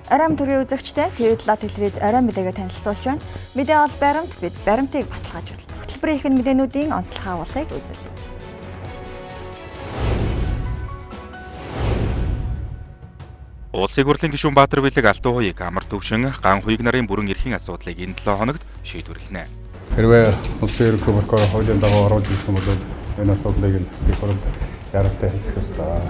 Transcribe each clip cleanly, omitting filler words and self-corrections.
Арам төрийн үзэгчтэй TV7 телевиз арам мэдээгээ танилцуулж байна. Мэдээ ол баримт бид баримтыг баталгаажуулна. Хөтөлбөрийн ихэнх мэдээнүүдийн онцлог агуулгыг үзүүлье. Улсын хурлын гишүүн Баатар Билэг Алтан хуйг амар төвшин ган хуйг нарын бүрэн эрхийн асуудлыг энэ 7 хоногт шийдвэрлэнэ. Хэрвээ улсын ерөнхий прокурор хуулийн дагуу оруулж ирсэн бол энэ асуудлыг би хурд яралтай хэлцэх ёстой.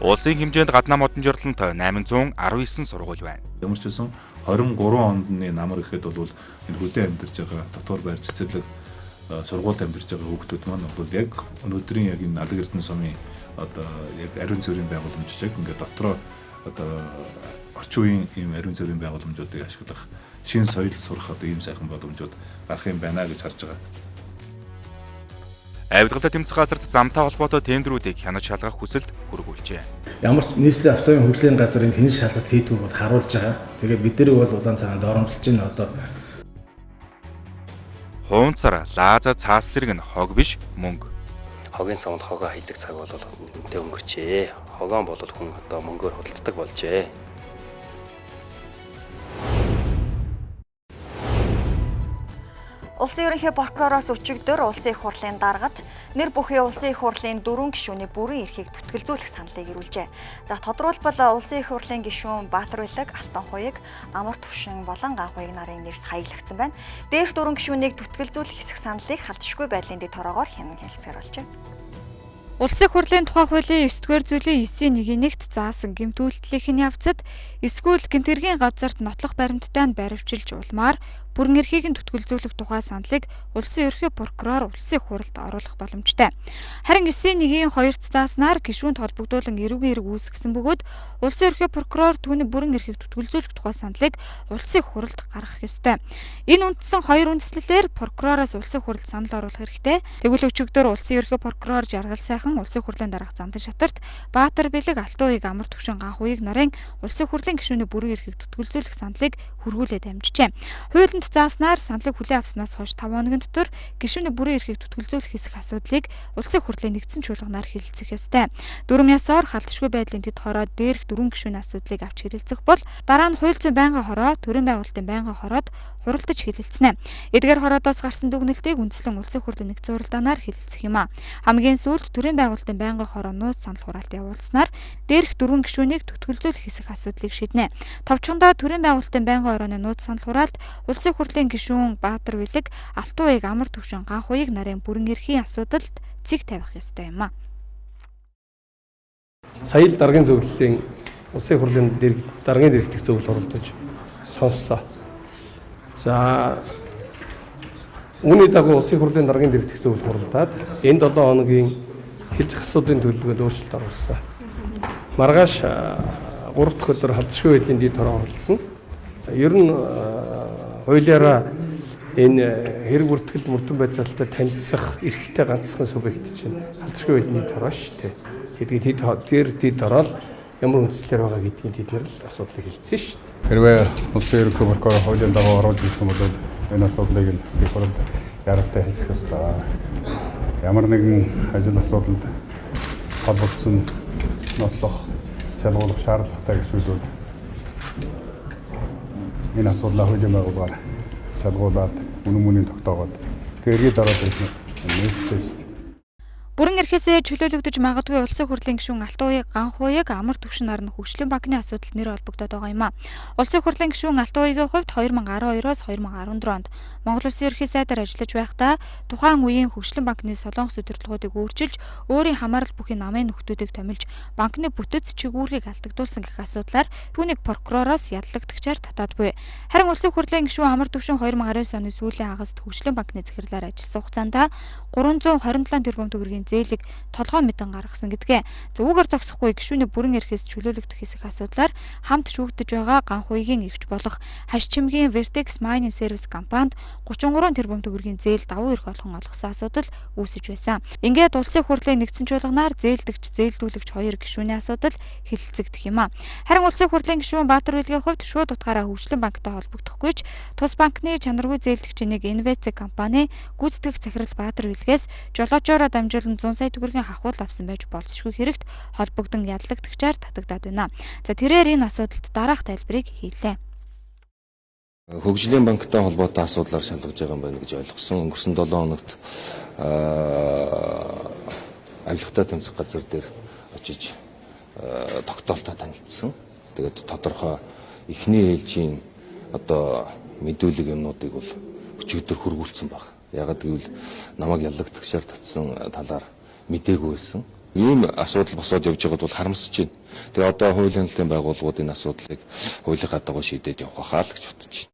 Улсын хэмжээнд гаднаа модон жорлонтой 819 сургууль байна. Ямар ч байсан 23 ондны намар гэхэд бол энэ хөдөө амьдарч байгаа дотор байр цэцэрлэг сургуульд амьдарч байгаа хүүхдүүд маань бол яг өнөөдрийн яг энэ алга эрдэнэ сумын одоо яг ариун цэврийн байгууламж шиг ингээд дотроо одоо орчин үеийн ийм ариун цэврийн байгууламжуудыг ашиглах шинэ соёл сурах одоо ийм сайхан боломжууд гарах юм байна гэж харж байгаа. Авилгалтай тэмцэх газарт замтай холбоотой тендерүүдийг хянаж шалгах хүсэлд хүргүүлжээ. Ямар ч нийслэлийн авцгийн хөгжлийн газар энэ хянаж шалгалт хийдгүү бол харуулж байгаа. Тэгээд бид нар бол улаан цагаанд оромжилж байна одоо. Хуунцар лааза цаас зэрэг нь хог биш мөнгө. Хогийн савнд хогоо хайдаг цаг бол үнэтэй өнгөрчээ. Хогоон бол хүн одоо мөнгөөр худалддаг болжээ. Улсын ерөнхий прокуророос өчигдөр улсын их хурлын даргад нэр бүхий улсын их хурлын 4 гишүүний бүрэн эрхийг түтгэлзүүлэх саналыг ирүүлжээ. За тодорхойлбол улсын их хурлын гишүүн Баатар Билэг, Алтан хуйг, Амар төвшин болон ган хуйг нарын нэрс хаягдсан байна. Дээрх 4 гишүүнийг түтгэлзүүлэх хэсэг саналыг халтшгүй байдлын дэд тороогоор хянан хэлцгээр болжээ. Улсын их хурлын тухай хуулийн 9-р зүйлийн 9-1-т заасан гэмтүүлтлийн явцад эсвэл гэмтгэргийн газарт нотлох баримттай нь баривчилж улмаар бүрэн эрхийг нь түтгэлзүүлэх тухай саналыг улсын ерөнхий прокурор улсын их хурлд оруулах боломжтой. Харин 9-1-ийн 2-т зааснаар гишүүнд холбогдуулан эрүүгийн эрг үүсгэсэн бөгөөд улсын ерөнхий прокурор түүний бүрэн эрхийг түтгэлзүүлэх тухай саналыг улсын их хурлд гаргах ёстой. Энэ үндсэн хоёр үндслэлээр прокуророос улсын хурлд санал оруулах хэрэгтэй. Тэгвэл өчигдөр улсын ерөнхий прокурор Жаргал сайхан улсын хурлын дараах Зандан шатарт Баатар Билэг, Алтан хуйг, Амар төвшин, ган хуйг нарын улсын хурлын гишүүний бүрэн эрхийг түтгэлзүүлэх саналыг хүргүүлээд амжижээ. Хуулинд зааснаар саналыг хүлээн авснаас хойш 5 хоногийн дотор гишүүний бүрэн эрхийг түтгэлзүүлэх хэсэг асуудлыг улсын хурлын нэгдсэн чуулганаар хэлэлцэх ёстой. Дүрм ёсоор халтшгүй байдлын дэд хороо дээрх 4 гишүүний асуудлыг авч хэлэлцэх бол дараа нь хууль зүйн байнгын хороо, төрийн байгуулалтын байнгын хороод хуралдаж хэлэлцэнэ. Эдгээр хороодоос гарсан дүгнэлтийг үндслэн улсын хурлын нэгдсэн уралдаанаар хэлэлцэх юм а. Хамгийн сүүлд төрийн байгуулалтын байнгын хороо нууц санал хураалт явуулснаар дээрх 4 гишүүнийг түтгэлзүүлэх хэсэг асуудлыг шийднэ. Товчхондоо төрийн байгуулалтын байнгын хорооны нууц санал хураалт улсын хурлын гишүүн Баатар Билэг, Алтан хуйг, Амар төвшин, ган хуйг нарын бүрэн эрхийн асуудалд цэг тавих ёстой юм а. Сая л даргын зөвлөлийн улсын хурлын даргын дэргэдэх зөвлөл оролдож сонслоо. За үүний дагуу улсын хурлын даргын дэргэдэх зөвлөл хуралдаад энэ 7 хоногийн хэлцэх асуудлын төлөвлөгөөнд өөрчлөлт оруулсан. Маргааш 3 дахь өдөр халтшгүй байдлын дэд хороо оролдоно. Ер нь хуулиараа энэ хэрэг бүртгэл мөрдөн байцаалтад танилцах эрхтэй ганцхан субъект чинь халтшгүй байдлын дэд хороо шүү дээ. Тэгээд дэд хороо ямар үндслээр байгаа гэдгийг тэд нар л асуудлыг хэлсэн шүү дээ. Хэрвээ улсын ерөнхий прокурор хуулийн дагуу оруулж ирсэн бол энэ асуудлыг би хурд яралтай хэлцэх ёстой. Ямар нэгэн ажил асуудалд холбогдсон нотлох, шалгуулах шаардлагатай гэсэн бол энэ асуудлаа хуулийн байгууллагаар шалгуулад үнэн тогтоогоод тэргээд ороод ирэх нь нээлттэй. Бүрэн эрхээсээ чөлөөлөгдөж магадгүй улсын хурлын гишүүн Алтан хуйг, ган хуйг, Амар төвшин нарны хөгжлийн банкны асуудалд нэр холбогдоод байгаа юм а. Улсын хурлын гишүүн Алтан хуйгийн хувьд 2012-оос 2014 онд Монгол Улсын ерөнхий сайдаар ажиллаж байхдаа тухайн үеийн хөгжлийн банкны солонгос удирдлагуудыг өөрчилж, өөрийн хамаарал бүхий намын нөхдүүдийг томилж, банкны бүтэц чигүүргийг алдагдуулсан гэх асуудлаар түүнийг прокуророос ядлагдагчаар татаад буй. Харин улсын хурлын гишүүн Амар төвшин 2019 оны сүүлийн хагаст хөгжлийн банкны захирлаар ажилласан хугацаанд 327 тэрбум төгрөгийн зээлийг толгой мэдэн гаргасан гэдгээ. Зөвүүгээр зогсохгүй гишүүний бүрэн эрхээс чөлөөлөгдөх хэсэг асуудлаар хамт шүүгдэж байгаа ган хуйгийн эгч болох Хаш чимгийн Vertex Mining Service компанид 33 тэрбум төгрөгийн зээл давуу эрх олгосон асуудал үүсэж байсан. Ингээд улсын хурлын нэгдсэн чуулганаар зээлдэгч, зээлдүүлэгч хоёр гишүүний асуудал хэлэлцэгдэх юм а. Харин улсын хурлын гишүүн Баатар Билгийн хувьд шууд утгаараа Хөгжлөн банктай холбогдохгүй ч тус банкны чанаргүй зээлдэгчийн нэг Инвэцэг компани гүйцэтгэх захирал Баатар Билгээс жолоочоороо дамжуулан 100 сая төгрөгийн хахуул авсан байж болзошгүй хэрэгт холбогдсон яллагдагчаар татагдаад байна. За тэрээр энэ асуудалд дараах тайлбарыг хийлээ. Хөгжлийн банктай холбоотой асуудлаар шалгаж байгаа юм байна гэж ойлгосон. Өнгөрсөн 7 хоногт авилгатай тэмцэх газар дээр очиж тогтоолтой танилцсан. Тэгээд тодорхой эхний ээлжийн мэдүүлэг юмнуудыг бол өчигдөр хургуулсан баг. Ягаад гэвэл намайг яллагдагчаар татсан талаар мэдээгүй байсан. Ийм асуудал босоод явж байгаад бол харамсаж байна. Тэгээ одоо хуулийн байгууллагууд энэ асуудлыг хуулийнхаа дагуу шийдээд явах хаа л гэж бодож байна.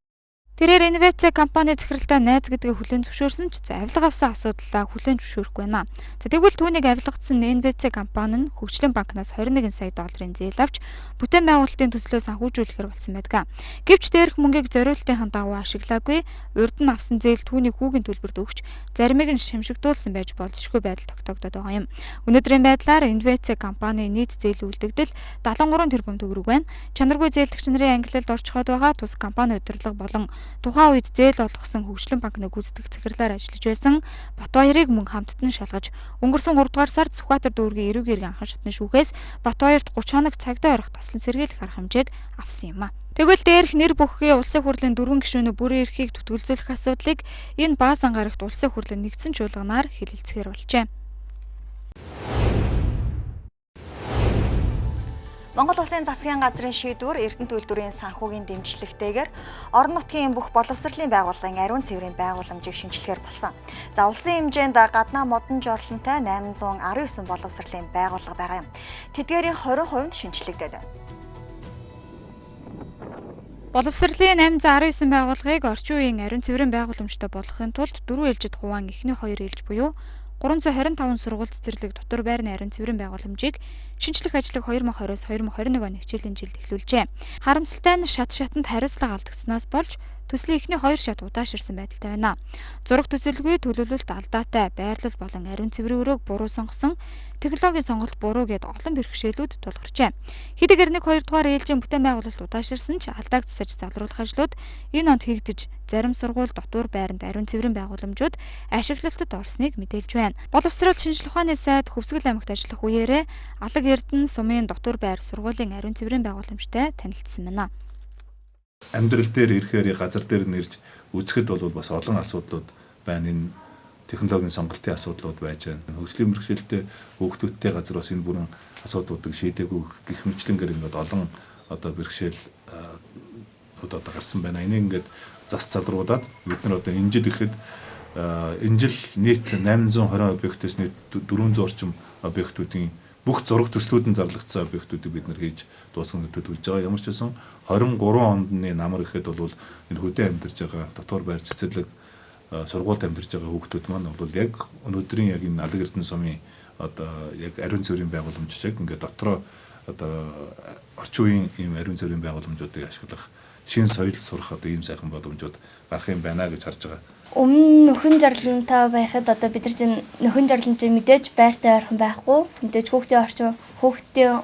Тэрээр Инвэцэг компани захиралтай найз гэдгээ хүлээн зөвшөөрсөн ч авилга авсан асуудлаа хүлээн зөвшөөрөхгүй байна. За тэгвэл түүнийг авилгацсан Инвэцэг компани нь Хөгжлийн банкнаас 21 сая долларын зээл авч бүтээн байгуулалтын төслөө санхүүжүүлэхээр болсон байдаг. Гэвч дээрх мөнгийг зориулалтын дагуу ашиглаагүй, урд нь авсан зээл түүний хүүгийн төлбөрт өгч заримыг нь шимшигдүүлсэн байж болзошгүй байдал тогтогдоод байгаа юм. Өнөөдрийн байдлаар Инвэцэг компани нийт зээл үлдэгдэл 73 тэрбум төгрөг байна. Чанаргүй зээлдэгч нарын ангилалд орчиход байгаа тус компани удирдлага болон тухайн үед зээл олгосон Хөгжлөн банкны гүйцэтгэх захирлаар ажиллаж байсан Батбаярыг мөн хамттан шалгаж өнгөрсөн 3 дугаар сард Сүхбаатар дүүргийн эрүүг иргэн анхан шатны шүүхээс Батбаярт 30 хоног цагдаа орох таслан сэргийлэх арга хэмжээг авсан юм а. Тэгвэл дээрх нэр бүхгийн улсын хурлын 4 гишүүний бүрэн эрхийг түтгэлзүүлэх асуудлыг энэ баасан гарагт улсын хурлын нэгдсэн чуулганаар хэлэлцэхээр болжээ. Монгол Улсын засгийн газрын шийдвэр Эрдэнэт үйлдвэрийн санхүүгийн дэмжлэгтэйгээр орон нутгийн бүх боловсролын байгууллагын ариун цэврийн байгууламжийг шинжилгээр болсон. За улсын хэмжээнд гаднаа модон жорлонтой 819 боловсролын байгууллага байгаа юм. Тэдгээрийн 20% нь шинжилэгдээд байна. Боловсролын 819 байгууллагыг орчин үеийн ариун цэврийн байгууламжтай болгохын тулд 4 ээлжид хуваан эхний 2 ээлж буюу 325 сургууль цэцэрлэг дотор байрны ариун цэврийн байгууламжийг шинжлэх ажлыг 2020-с 2021 оны хичээлийн жилд эхлүүлжээ. Харамсалтай нь шатанд хариуцлага алдагдсанаас болж төслийн эхний 2 шат удааширсан байдалтай байна. Зураг төсөлгүй төлөвлөлт алдаатай, байрлал болон ариун цэврийн өрөөг буруу сонгосон, технологийн сонголт буруу гэд олон бэрхшээлүүд тулгарчээ. Хэдийгээр 1-2 дугаар ээлжийн бүтээн байгуулалт удааширсан ч алдааг засаж залруулах ажлууд энэ онд хийгдэж зарим сургууль дотор байранд ариун цэврийн байгууламжууд ашиглалтад орсныг мэдээлж байна. Боловсрол шинжилгээ ухааны сайд Хөвсгөл аймагт ажиллах үеэрээ Алаг Эрдэнэ сумын дотор байр сургуулийн ариун цэврийн байгууламжтай танилцсан байна. Амьдрал дээр ирэхээр газар дээр нэрж үзэхэд бол бас олон асуудлууд байна. Энэ технологийн сонголтын асуудлууд байж байна. Хөгжлийн бэрхшээлтэй хүүхдүүдтэй газар бас энэ бүрэн асуудлуудыг шийдээгүй гэх мэтлэнгээр ингээд олон бэрхшээл гарсан байна. Энийг ингээд зас залруулад бид нар энэ жил ихэд энэ жил нийт 820 объектээс нийт 400 орчим объектуудын бүх зураг төслүүд нь зарлагдсан объектуудыг бид нар хийж дуусган хөтөлж байгаа. Ямар ч байсан 23 ондны намар ихэд бол энэ хөдөө амьдарч байгаа дотор байр цэцэрлэг сургуульд амьдарч байгаа хүүхдүүд маань бол яг өнөөдрийн яг энэ Алаг Эрдэнэ сумын яг ариун цэврийн байгууламж шиг ингээд дотроо орчин үеийн ийм ариун цэврийн байгууламжуудыг ашиглах шин соёл сурах ийм сайхан боломжууд гарах юм байна гэж харж байгаа. Өмнө нөхөн жарлантай байхад бид нар чинь нөхөн жарлантай мэдээж байртай ойрхон байхгүй. Мэдээж хүүхдийн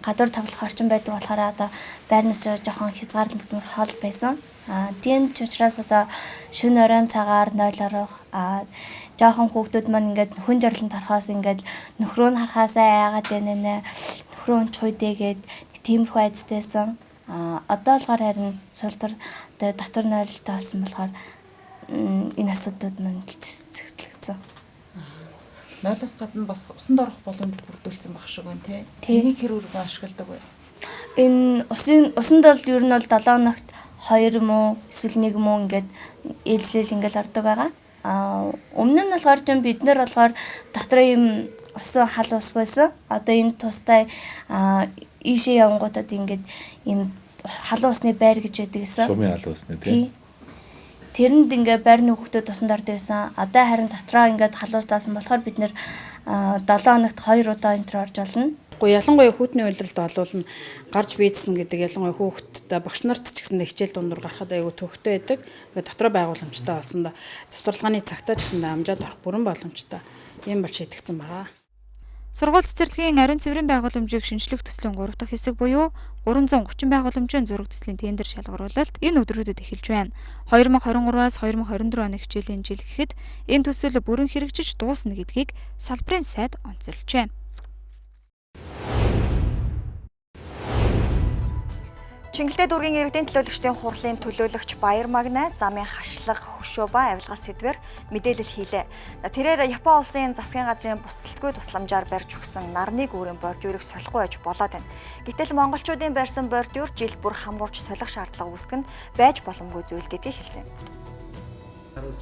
гадуур тоглох орчин байдаг болохоор байрнаас жоохон хязгаарлалт хол байсан. Тийм ч учраас шөнө оройн цагаар 0 орох жоохон хүүхдүүд маань ингээд нөхөн жарлант харахаас ингээд нөхрөө нь харахаасаа яагаад байна нөхрөө нь чуйдээгээд тиймэрхүү айдстайсан. Одоо болохоор харин сулдар дотор 0-тай болсон болохоор энэ асуудлууд маань цэцэглэгдсэн. 0-аас гадна бас усанд орох боломж бүрдүүлсэн байх шиг байна тий. Энийг хэрүүрээ ашигладаг бай. Энэ усанд бол ер нь 7 хоногт 2 муу эсвэл 1 муу ингээд ээлжлэл ингээд ордог байгаа. Өмнө нь болохоор бид нар болохоор дотор юм усан хал ус байсан. Одоо энэ тустай ийшээ явангуудад ингээд юм халуун усны байр гэж байдаг гэсэн. Сумын халуун усны тий. Тэрэнд ингээд байрны хүүхдүүд тусанд ордог байсан. Одоо харин дотроо ингээд халуус таасан болохоор бид нэр 7 хоногт 2 удаа энэ төр орж болно. байхгүй. Ялангуяа хүүтний уйлдралд олуулна гарч бийдсэн гэдэг ялангуяа хүүхдтэй багш нарт ч гэсэн хичээл дундуур гарахад аягүй төвхтэй байдаг. Тэгээд дотроо байгууламжтай болсон да завсарлагын цагтаа ч гэсэн амжаад орох бүрэн боломжтой. Ийм бол шийдэгдсэн байгаа. Сургууль цэцэрлэгийн ариун цэврийн байгууламжийг шинжлэх төслийн 3 дахь хэсэг буюу 330 байгууламжийн зураг төслийн тендер шалгаруулалт энэ өдрүүдэд эхэлж байна. 2023-аас 2024 оны хичээлийн жил гэхэд энэ төсөл бүрэн хэрэгжиж дуусна гэдгийг салбарын сайд онцолжээ. Чингэлтэй дүүргийн иргэдийн төлөөлөгчдийн хурлын төлөөлөгч Баяр Магнай замын хашлага, хөшөө ба авилгаа сэдвээр мэдээлэл хийлээ. Тэрээр Япон улсын засгийн газрын бусалтгүй тусламжаар барьж өгсөн нарны гүүрийн бордюрыг солихгүй байж болоод байна. Гэтэл монголчуудын барьсан бордюр жил бүр хамуурч солих шаардлага үүсгэх нь байж боломгүй зүйл гэдгийг хэлсэн.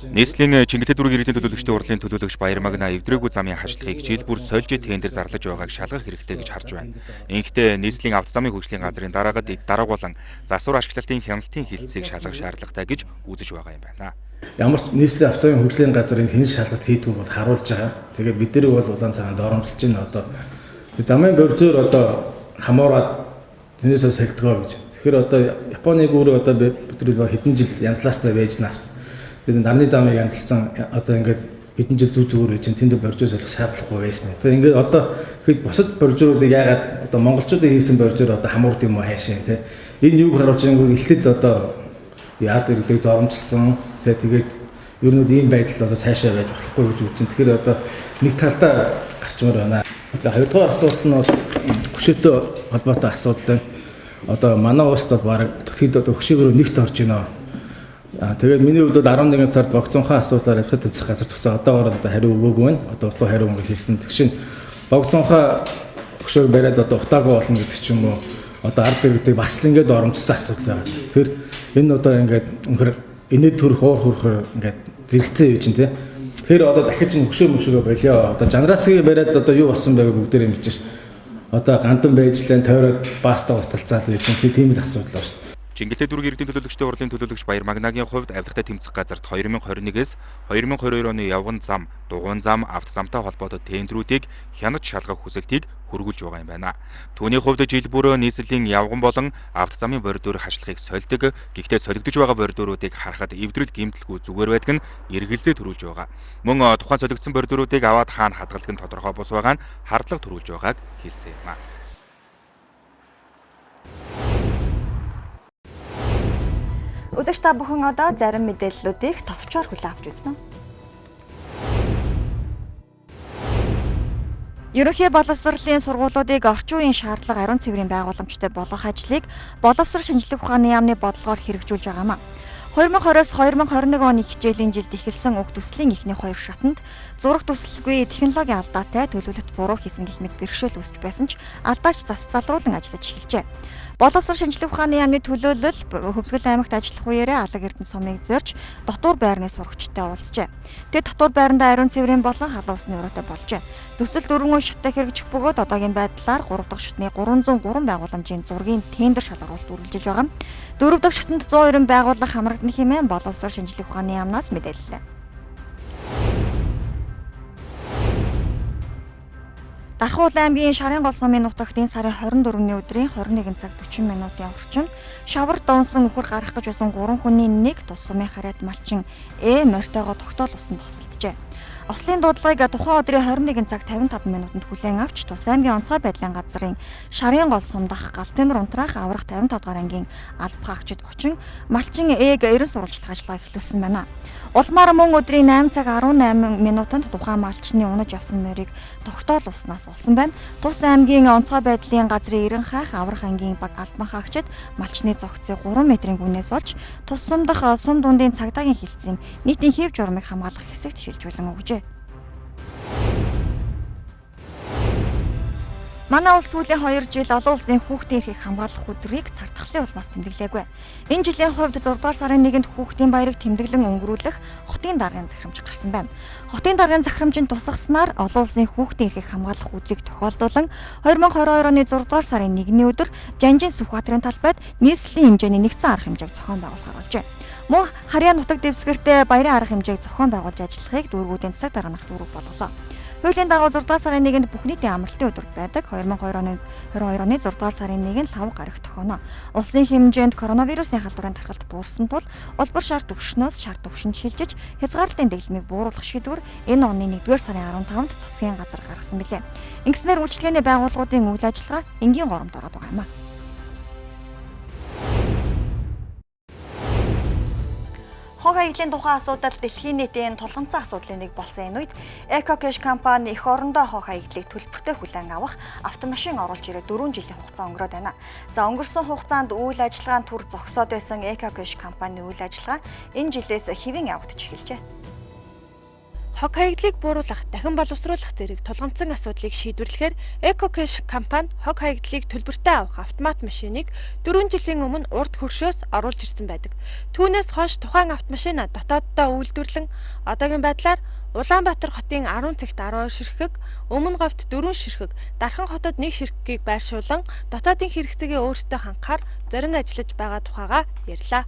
Нийслэлийн Чингэлтэй дүүргийн иргэдийн төлөөлөгчдийн хурлын төлөөлөгч Баяр Магнай эвдрээгүй замын хашлахыг жил бүр сольж тендер зарлаж байгааг шалгах хэрэгтэй гэж харж байна. Ингэхдээ нийслэлийн автозамын хөгжлийн газрын дараагаад дараагуулан засвар ашиглалтын хяналтын хилцээг шалгах шаардлагатай гэж үзэж байгаа юм байна. Ямар ч нийслэлийн автозамын хөгжлийн газрын хяналтын шалгалт хийдгүү бол харуулж байгаа. Тэгээд бид нар бол улаан цагаанд оромжилж байна. Одоо замын бордюр одоо хамаарад тэрнээсээ солилдгоо гэж. Тэгэхээр одоо Японы гүүрээ одоо бид нар хэдэн жил янзлаастай байж наавс. Тэгээд нарны замыг янзлсан одоо ингээд хэдэн жил зүгээр байж тэнд бордюр солих шаардлагагүй байсан. Тэгээд ингээд одоо хэд бусад бордюруудыг яагаад одоо монголчуудын хийсэн бордюр одоо хамуурд юм уу хайшаа тий. Энэ юуг харуулж байгааг нь элтэд одоо яад ирдэг доромжсон. Тэгээд ер нь ийм байдал одоо цаашаа байж болохгүй гэж үзсэн. Тэгэхээр одоо нэг талдаа гарчмаар байна. Хоёрдугаар асуудал нь бол хөшөөтэй холбоотой асуудал байна. Одоо манай улсад бол баг хэд одоо хөшөөгөөр нэгт орж байна. Тэгээд миний хувьд бол 11 сард богцонхоо асуулаар ярих төвцөх газар төгсөн. Одоогоор одоо хариу өгөөгүй байна. Одоо утга хариу өнгө хэлсэн. Тэгшин богцонхоо хөшөөг бариад одоо утаагүй болно гэдэг ч юм уу. Одоо ард иргэдэг бас л ингээд оромжсон асуудал байгаа. Тэгэхээр энэ одоо ингээд өнхөр инээд төрөх уур хөрхөр ингээд зэрэгцээ юу чинь тий. Тэгэхээр одоо дахиж хөшөө мөшөөгөө болио. Одоо жанраасыг бариад одоо юу болсон байг бүгдээр мэдэж ш. Одоо гандан байжлаа тойроод баастаа уталцаал юу чинь тийм л асуудал байна шүү. Чингэлтэй дүүргийн иргэдийн төлөөлөгчдийн хурлын төлөөлөгч Баяр Магнагийн хувьд авилгатай тэмцэх газарт 2021-ээс 2022 оны явган зам, дугуйн зам, автозамтай холбоотой тендерүүдийг хянаж шалгах хүсэлтийг хөргүүлж байгаа юм байна. Түүний хувьд жил бүр нийслэлийн явган болон автозамын бордюр хашлахыг сольдог. Гэхдээ солигдож байгаа бордюруудыг харахад эвдрэл гэмтэлгүй зүгээр байдаг нь эргэлзээ төрүүлж байгаа. Мөн тухайн солигдсон бордюруудыг аваад хаана хадгалах нь тодорхой бус байгаа нь хардлага төрүүлж байгааг хэлсэн юм. Үзэгч та бүхэн одоо зарим мэдээллүүдийг товчоор хүлээн авч үзнэ. Ерөнхий боловсролын сургуулиудыг орчин үеийн шаардлага ариун цэврийн байгууламжтай болгох ажлыг боловсрол шинжилгээ ухааны яамны бодлогоор хэрэгжүүлж байгаамаа. 2020-с 2021 оны хичээлийн жилд эхэлсэн уг төслийн эхний 2 шатанд зураг төсөлгүй технологийн алдаатай төлөвлөлт буруу хийсэн гэх мэт бэрхшээл үүсч байсан ч алдаагч зас залруулан ажиллаж эхэлжээ. Боловсрол шинжилгээ ухааны яамны төлөөлөл Хөвсгөл аймагт ажиллах үеэрээ алга эрдэнэ сумыг зорж дотуур байрны сурагчтай уулзжээ. Тэд дотуур байранда ариун цэврийн болон халуун усны өрөөтэй болжээ. Төсөл 4 шаттай хэрэгжих бөгөөд одоогийн байдлаар 3 дахь шатны 303 байгууламжийн зургийн тендер шалгаруулалт үргэлжилж байгаа. 4 дахь шатанд 190 байгууллага хамрагдана хэмээн боловсрол шинжилгээ ухааны яамнаас мэдээллээ. Дархан аймгийн Шарын гол сумын нутагт энэ сарын 24-ний өдрийн 21 цаг 40 минутын орчимд шавар дуунсан үхэр гарах гэж байсан 3 хүний нэг тус сумын хараад малчин морьтойгоо тогтоол усанд тосолджээ. Ослын дуудлагыг тухайн өдрийн 21 цаг 55 минутанд хүлээн авч Тус аймгийн онцгой байдлын газрын Шарын гол сум дах Галтэмэр унтраах аврах 55 дугаар ангийн албах агчид 30 малчин ээг 90 сурвалжлах ажиллагаа эхлүүлсэн байна. Улмаар мөн өдрийн 8 цаг 18 минутанд тухайн малчны унаж явсан морийг тогтоол уснаас улсан байна. Тус аймгийн онцгой байдлын газрын Ирэн хаах аврах ангийн баг албах агчид малчны зогцыг 3 метрийн гүнээс олж тус сум дах сум дундын цагдаагийн хилцээний нийтийн хэв журмыг хамгаалах хэсэгт шилжүүлэн өгжээ. Манай улс сүүлийн 2 жил олон улсын хүүхдийн эрхийг хамгаалах өдрийг цар тахлын улмаас тэмдэглээгүй. Энэ жилийн хувьд 6 дугаар сарын 1-нд хүүхдийн баярыг тэмдэглэн өнгөрүүлэх хотын даргын захирамж гарсан байна. Хотын даргын захирамжинд тусгаснаар олон улсын хүүхдийн эрхийг хамгаалах өдрийг тохиолдуулан 2022 оны 6 дугаар сарын 1-ний өдөр Жанжин Сүхбаатарын талбайд нийслэлийн хэмжээний нэгдсэн арга хэмжээг зохион байгуулахаар болжээ. Мөн Харьяа нутаг дэвсгэртээ баярын арга хэмжээг зохион байгуулж ажиллахыг дүүргүүдийн засаг дарга нарт үүрэг болголоо. Хуулийн дагуу 6 дугаар сарын 1-нд бүх нийтийн амралтын өдөр байдаг. 2022 оны 6 дугаар сарын 1-нд лав гарагт тохионо. Улсын хэмжээнд коронавирусын халдварын тархалт буурсан тул улбар шар төвшнөөс шар төвшөнд шилжиж хязгаарлалтын дэглэмийг бууруулах шийдвэр энэ оны 1-р сарын 15-нд засгийн газар гаргасан билээ. Ингэснээр үйлчилгээний байгууллагуудын үйл ажиллагаа энгийн горомд ороод байгаа юм а. Хог хаягдлын тухайн асуудал дэлхийн нийтийн тулгамцсан асуудлын нэг болсон энэ үед EcoCash компани эх орондоо хог хаягдлыг төлбөртэй хүлээн авах автомашин оруулж ирээд 4 жилийн хугацаа өнгөрөөд байна. За өнгөрсөн хугацаанд үйл ажиллагаанд түр зогсоод байсан EcoCash компани үйл ажиллагаа энэ жилээс хэвэн явагдаж эхэлжээ. Хог хаягдлыг бууруулах, дахин боловсруулах зэрэг тулгамцсан асуудлыг шийдвэрлэхээр EcoCash компани хог хаягдлыг төлбөртэй авах автомат машиныг 4 жилийн өмнө урд хөршөөс оруулж ирсэн байдаг. Түүнээс хойш тухайн автомашина дотооддоо үйлдвэрлэн одоогийн байдлаар Улаанбаатар хотын 10 цагт 12 ширхэг, Өмнө говьт 4 ширхэг, Дархан хотод 1 ширхэгийг байршуулан дотоодын хэрэгцээгээ өөрсдөө хангахаар зорин ажиллаж байгаа тухайга ярьлаа.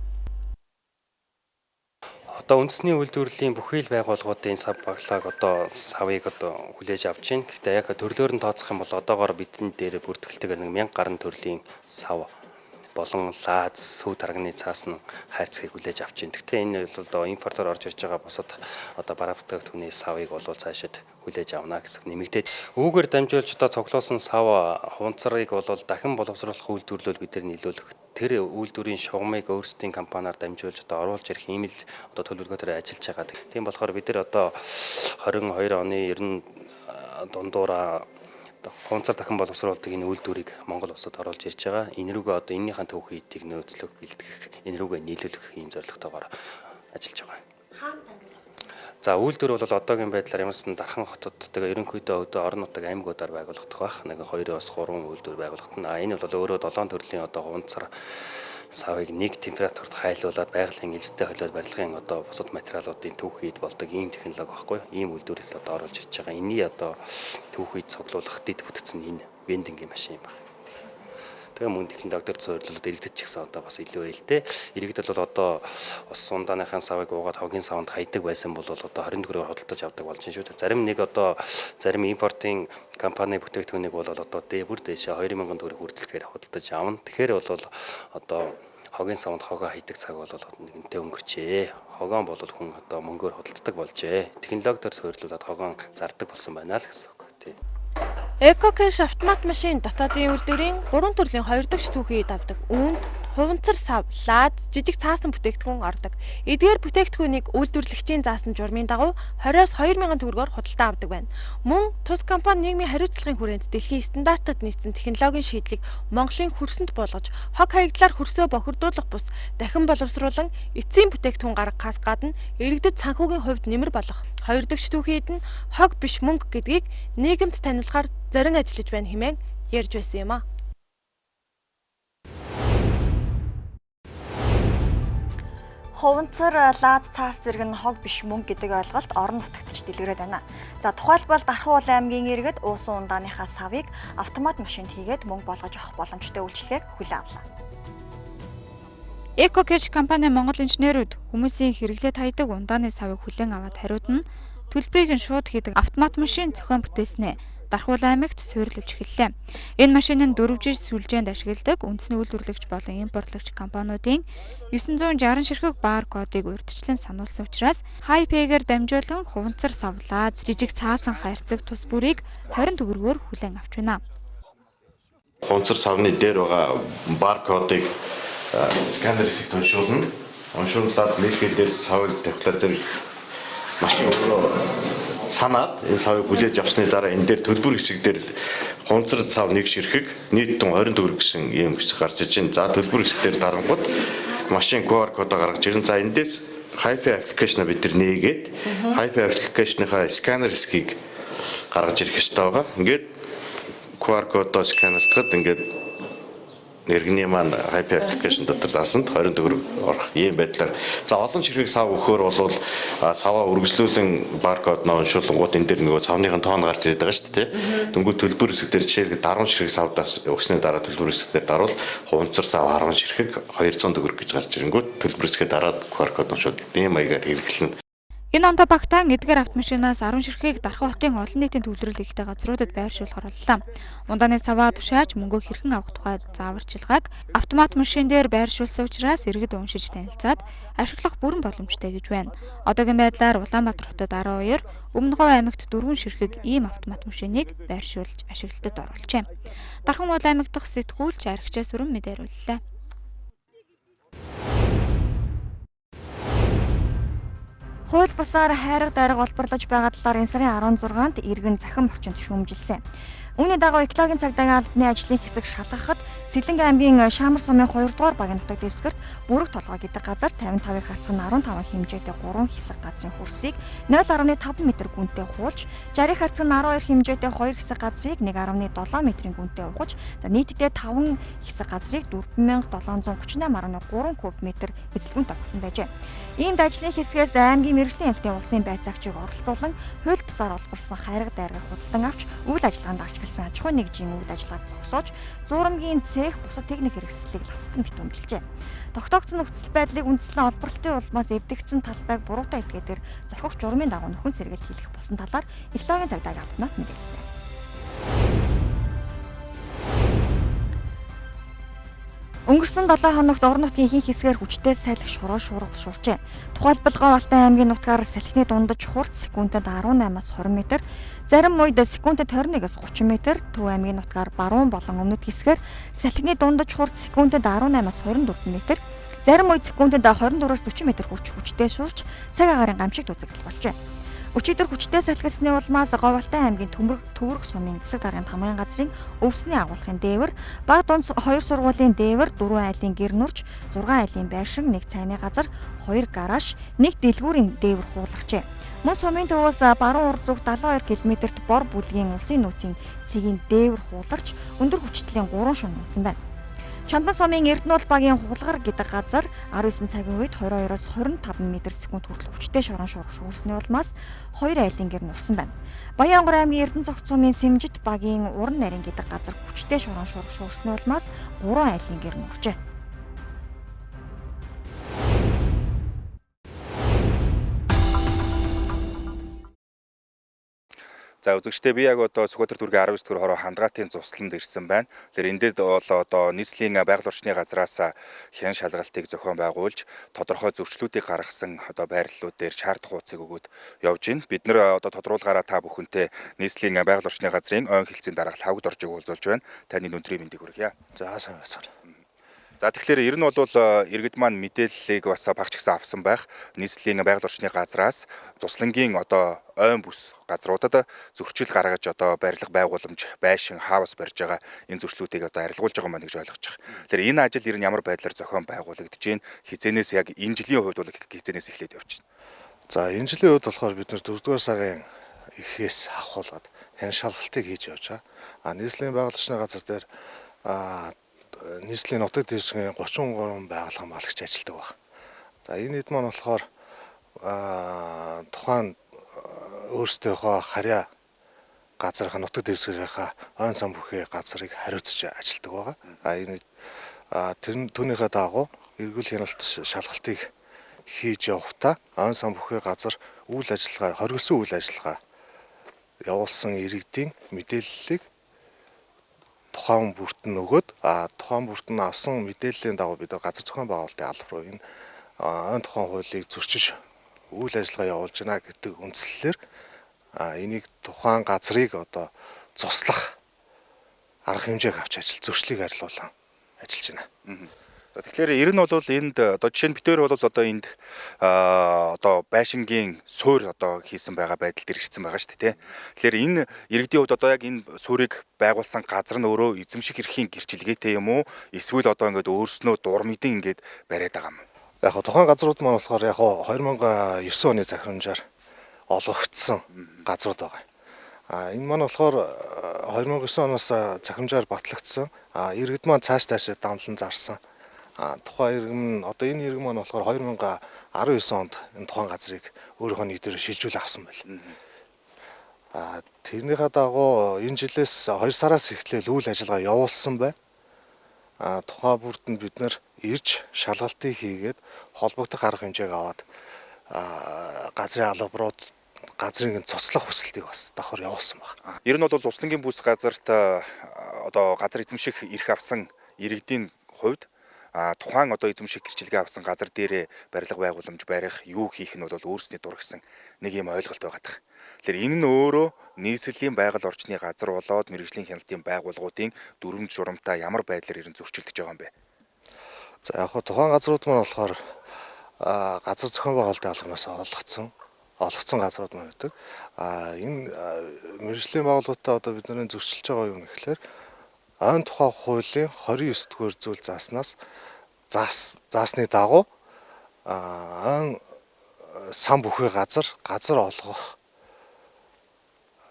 Одоо үндэсний үйлдвэрлэлийн бүхий л байгууллагуудын сав баглааг савыг хүлээж авч байна. Гэхдээ яг төрлөөр нь тооцох юм бол одоогоор бидний дээр бүртгэлтэйгээр 1000 гаруй төрлийн сав болон лаз, сүү тарганы цаас нь хайрцгийг хүлээж авч байна. Гэхдээ энэ бол импортоор орж ирж байгаа босод бараа бүтээгдэхүүний савыг бол цаашид хүлээж авна гэсэн нэмэгдээд үүгээр дамжуулж цуглуулсан сав хуванцарыг бол дахин боловсруулах үйлдвэрлэл бид нар нийлүүлэх тэр үйлдвэрийн шугамыг өөрсдийн компаниар дамжуулж оруулж ирэх ийм л төлөвлөгөөр ажиллаж байгаа. Тийм болохоор бид нар 22 оны 90 дундуура хуванцар дахин боловсруулдаг энэ үйлдвэрийг Монгол улсад оруулж ирж байгаа. Энэ рүүгээ энэнийхэн төвхөн эдийг нөөцлөх, бэлтгэх, энэ рүүгээ нийлүүлэх ийм зорилготойгоор ажиллаж байгаа. За үйлдвэр бол одоогийн байдлаар ямарсан Дархан хотод тэгээ ерөнхийдөө орон нутаг аймагуудаар байгуулагдах байх. Нэг 2-оос 3 үйлдвэр байгуулагдана. Энэ бол өөрөө 7 төрлийн хуванцар савыг нэг температурт хайлуулад байгалийн элзтэй холиод барилгын бусад материалуудын түүхийд болдог ийм технологи байхгүй юу? Ийм үйлдвэр оруулж ирж байгаа. Эний түүхийд цуглуулах дэд бүтцэн энэ вендингийн машин юм байна. Тэгээ мөн технологиор зориулаад иргэдэд ч гэсэн бас илүү ээлтэй. Иргэд бол ус сунданыхаа савыг уугаад хогийн савнд хайдаг байсан бол 24-оор худалдаж авдаг болж байна шүү дээ. Зарим импортын компани бүтээгдэхүүнийг бол бүр дээшээ 2000 төгрөг хүртэлхээр худалдаж авна. Тэгэхээр бол хогийн савнд хогоо хайдаг цаг бол нэгэнтээ өнгөрчээ. Хогоон бол хүн мөнгөөр худалддаг болжээ. Технологиор зориулаад хогоон зардаг болсон байна л гэсэн үг тийм. EcoCash автомат машин дотоодын үйлдвэрийн 3 төрлийн 2 дахь түүхийд авдаг. Үүнд хуванцар сав, лаз, жижиг цаасан бүтээгдэхүүн ордог. Эдгээр бүтээгдэхүүнийг үйлдвэрлэгчийн заасан журмын дагуу 20-оос 2000 төгрөгөөр худалдаа авдаг байна. Мөн тус компани нийгмийн хариуцлагын хүрээнд дэлхийн стандартад нийцсэн технологийн шийдлийг Монголын хөрсөнд болгож, хог хаягдлаар хөрсөө бохирдуулах бус дахин боловсруулан эцсийн бүтээгдэхүүн гаргахаас гадна иргэдэд санхүүгийн хувьд нэмэр болох. 2 дахь түүхийд нь хог биш мөнгө гэдгийг нийгэмд таниулахаар зорин ажиллаж байна хэмээн ярьж байсан юм а. Хуванцар, лаз, цаас зэрэг нь хог биш мөнгө гэдэг ойлголт орон нутагт ч дэлгэрээд байна. За тухайлбал Дархан Улаан аймгийн иргэд уусан ундааныхаа савыг автомат машинд хийгээд мөнгө болгож авах боломжтой үйлчилгээг хүлээн авлаа. EcoCash компани Монгол инженерүүд хүмүүсийн хэрэглээд хайдаг ундааны савыг хүлээн аваад хариуд нь төлбөрийг нь шууд хийдэг автомат машин зохион бүтээснэ. Дархан Улаан аймагт суурилж эхэллээ. Энэ машин нь 4 жил сүлжээнд ашигладаг үндэсний үйлдвэрлэгч болон импортлагч компаниудын 960 ширхэг бар кодыг урьдчилан сануулсан учраас HiPay-гээр дамжуулан хуванцар савлаад жижиг цаасан хайрцаг тус бүрийг 20 төгрөгөөр хүлээн авч байна. Хуванцар савны дээр байгаа бар кодыг сканер хэсэгт уншуулна. Уншуулад мэрэгэл дээр савыг тавихлаар тэр машин өөрөө санаад энэ савыг хүлээж авсны дараа энэ дээр төлбөр хэсэг дээр хуванцар сав 1 ширхэг нийт 20 төгрөг гэсэн юм гарч иж байна. За төлбөр хэсэг дээр дарангууд машин QR кодоо гаргаж ирэн. За эндээс HiPay аппликейшн бид нар нээгээд HiPay аппликейшныхаа сканер хэсгийг гаргаж ирэх ёстой байгаа. Ингээд QR кодоо сканерлахад ингээд иргэний маань HiPay аппликейшн дотор дасанд 20 төгрөг орох ийм байдлаар. За олон ширхэг сав өгөхөөр бол саваа үргэлжлүүлэн баркод нөө уншуулгууд энэ дээр нөгөө савныхын тоон гарч ирээд байгаа шүү дээ. Дөнгөж төлбөр хэсгээр жишээлбэл 10 ширхэг савдаас өгснээ дараа төлбөр хэсгээр даруул хуванцар сав 10 ширхэг 200 төгрөг гэж гарч ирэнгүүт төлбөр хэсгээ дараад QR код уншуулдаг ийм маягаар хэрэглэнэ. Энэ онд багтаан эдгээр автомашинаас 10 ширхгийг Дархан хотын олон нийтийн төвлөрөл ихтэй газруудад байршуулахар боллоо. Ундааны саваа тушааж мөнгөө хэрхэн авах тухай зааварчилгааг автомат машин дээр байршуулсан учраас иргэд уншиж танилцаад ашиглах бүрэн боломжтой гэж байна. Одоогийн байдлаар Улаанбаатар хотод 12, Өмнөговь аймагт 4 ширхэг ийм автомат машиныг байршуулж ашиглалтад оруулжээ. Дархан Уул аймаг дахь сэтгүүлч Архичаа Сүрэн мэдээлүүллээ. Хууль бусаар хайрга дайрга олборлож байгаа талаар энэ сарын 16-нд иргэн захин орчинд шүүмжилсэн. Үүний дагуу экологийн цагдаагийн албаны ажлын хэсэг шалгахад Сэлэнгэ аймгийн Шаамар сумын 2 дугаар багийн нутаг дэвсгэрт Бүрэг толгой гэдэг газар 55-ыг харьцан 15 хэмжээтэй 3 хэсэг газрын хөрсийг 0.5 м гүнтэй хуулж, 60-ыг харьцан 12 хэмжээтэй 2 хэсэг газрыг 1.7 м гүнтэй ухаж, нийтдээ 5 хэсэг газрыг 4738.3 куб метр эзэлгүн тогтсон байжээ. Иймд ажлын хэсгээс аймгийн мэргэжлийн ялтын улсын байцаагчийг оролцуулан хууль бусаар олборлсон хайрга дайргыг худалдан авч үйл ажиллагаанд ашигласан аж ахуйн нэгжийн үйл ажиллагааг зогсоож, зуурамгийн цех бусад техник хэрэгслийг лацтан битүүмжилжээ. Тогтоогдсон нөхцөл байдлыг үндэслэн олборлолтын улмаас эвдэгдсэн талбайг буруутай эдгээдээр зохих журмын дагуу нөхөн сэргийлт хийх болсон талаар экологийн цагдаагийн албанаас мэдээллээ. Өнгөрсөн 7 хоногт орон нутгийн ихэнх хэсгээр хүчтэй салхи шороо шуурга шуурчээ. Тухайлбал Говьалтай аймгийн нутгаар салхины дундаж хурц секундэд 18-аас 20 м, зарим үед секундэд 21-аас 30 м, Төв аймгийн нутгаар баруун болон өмнөд хэсгээр салхины дундаж хурц секундэд 18-аас 24 м, зарим үед секундэд 24-аас 40 м хүрч хүчтэй шуурч цаг агаарын гамшигт үзэгдэл болжээ. Өчигдөр хүчтэй салхисны улмаас Говьалтай аймгийн Төвөрг сумын засаг даргын тамгын газрын өвсний агуулгын дээвэр, баг дунд 2 сургуулийн дээвэр, 4 айлын гэр нүрж, 6 айлын байшин, 1 цайны газар, 2 гараж, 1 дэлгүүрийн дээвэр хуулгарчээ. Мөн сумын төвөөс баруун урд зүгт 72 км-т бор бүлгийн улсын нөөцийн цэгийн дээвэр хуулгарч, өндөр хүчтэлийн 3 шөнө унсан байна. Чандан сумын Эрдэнэт багийн хулгар гэдэг газар 19 цагийн үед 22-оос 25 м/с хүртэл хүчтэй шорон шуурга шуурсны улмаас 2 айлын гэр нурсан байна. Баянгор аймгийн Эрдэнэ цогц сумын Сэмжит багийн Уран нарийн гэдэг газар хүчтэй шорон шуурга шуурсны улмаас 3 айлын гэр нуржээ. За үзэгчдээ би яг одоо Сүхбаатар дүүргийн 19 дугаар хороо хандгаатын цусланд ирсэн байна. Тэгэхээр эндээ бол одоо нийслэлийн байгаль орчны газраас хян шалгалтыг зохион байгуулж тодорхой зөрчлүүдийг гаргасан одоо байрлалууд дээр шаард хуудсыг өгөөд явж байна. Бид нэр одоо тодруулгаараа та бүхэнтэй нийслэлийн байгаль орчны газрын ойн хэлцээний дарга Лавгд оржиг уулзуулж байна. Таны өндрийн мэндийг хүргье. За сайн байна. За тэгэхээр ер нь бол иргэд маань мэдээллийг бас багч гисэн авсан байх. Нийслэлийн байгаль орчны газраас Цуслангийн одоо ойн бүс газруудад зөрчил гаргаж одоо барилга байгууламж, байшин, хаус барьж байгаа энэ зөрчлүүдийг одоо арилгуулж байгаа маань гэж ойлгож байгаа. Тэгэхээр энэ ажил ер нь ямар байдлаар зохион байгуулагдаж байна? Хизээнээс яг энэ жилийн хувьд бол хизээнээс эхлээд явж байна. За энэ жилийн хувьд болохоор бид нэр 4 дугаар сарын эхээс ахуулаад хян шалгалтыг хийж явж байгаа. Нийслэлийн байгаль орчны газар дээр нийслэлийн нутаг дэвсгэрийн 33 байгаль хамгаалагч ажилладаг байна. За энэ хэд маань болохоор тухайн өөрсдийнхөө харьяа газрынхаа нутаг дэвсгэрийнхаа ойн сан бүхий газрыг хариуцж ажилладаг байна. Энэ түүнийхээ дагуу эргүүл хяналт шалгалтыг хийж явахдаа ойн сан бүхий газар үйл ажиллагаа, хоригдсон үйл ажиллагаа явуулсан иргэдийн мэдээллийг тухайн бүрт нь өгөөд тухайн бүрт нь авсан мэдээллийн дагуу бид газар зохион байгуулалтын алба руу энэ ойн тухайн хуулийг зөрчиж үйл ажиллагаа явуулж байна гэдэг үндслэлээр энийг тухайн газрыг одоо цуслах арга хэмжээг авч зөрчлийг арилуулан ажиллаж байна. За тэгэхээр ер нь бол энд одоо жишээ нь битээр бол одоо энд одоо байшингийн суур одоо хийсэн байгаа байдал дээр ирсэн байгаа шүү дээ. Тэгэхээр энэ иргэдийн хувьд одоо яг энэ суурийг байгуулсан газар нь өөрөө эзэмших эрхийн гэрчилгээтэй юм уу? Эсвэл одоо ингээд өөрснөө дур мэдэн ингээд бариад байгаа юм? Яг тухайн газрууд маань болохоор яг 2009 оны захирамжаар олгогдсон газрууд байгаа. Энэ маань болохоор 2009 оноос захирамжаар батлагдсан. Иргэд маань цааш дамлан зарсан. Тухайн иргэн одоо энэ иргэн маань болохоор 2019 онд энэ тухайн газрыг өөрийнхөө нийтээр шилжүүл авсан байл. Тэрнийхээ дагуу энэ жилээс 2 сараас эхлээл үйл ажиллагаа явуулсан байна. Тухайн бүрд нь бид нэр ирж шалгалтыг хийгээд холбогдох арга хэмжээг аваад газрын албарууд газрын цоцлох хүсэлтийг бас давхар явуулсан байна. Ер нь бол Цуслангийн бүс газарт одоо газар эзэмших эрх авсан иргэдийн хувьд тухайн одоо эзэмших гэрчилгээ авсан газар дээрээ барилга байгууламж барих, юу хийх нь бол өөрсний дургсан нэг юм ойлголт байгаа даа. Тэгэхээр энэ нь өөрөө нийслэлийн байгаль орчны газар болоод мэргэжлийн хяналтын байгууллагуудын дүрм журамтай ямар байдлаар ирэн зөрчилдөж байгаа юм бэ? За яг хоо тухайн газрууд маань болохоор газар зохион байгуулалтын албанаас олгоцсон газрууд маань байдаг. Энэ мэргэжлийн байгууллагуудаа одоо бидний зөрчилж байгаа юм гэхэлэр ойн тухай хуулийн 29 дугаар зүйл заасны дагуу ойн сан бүхий газар олгох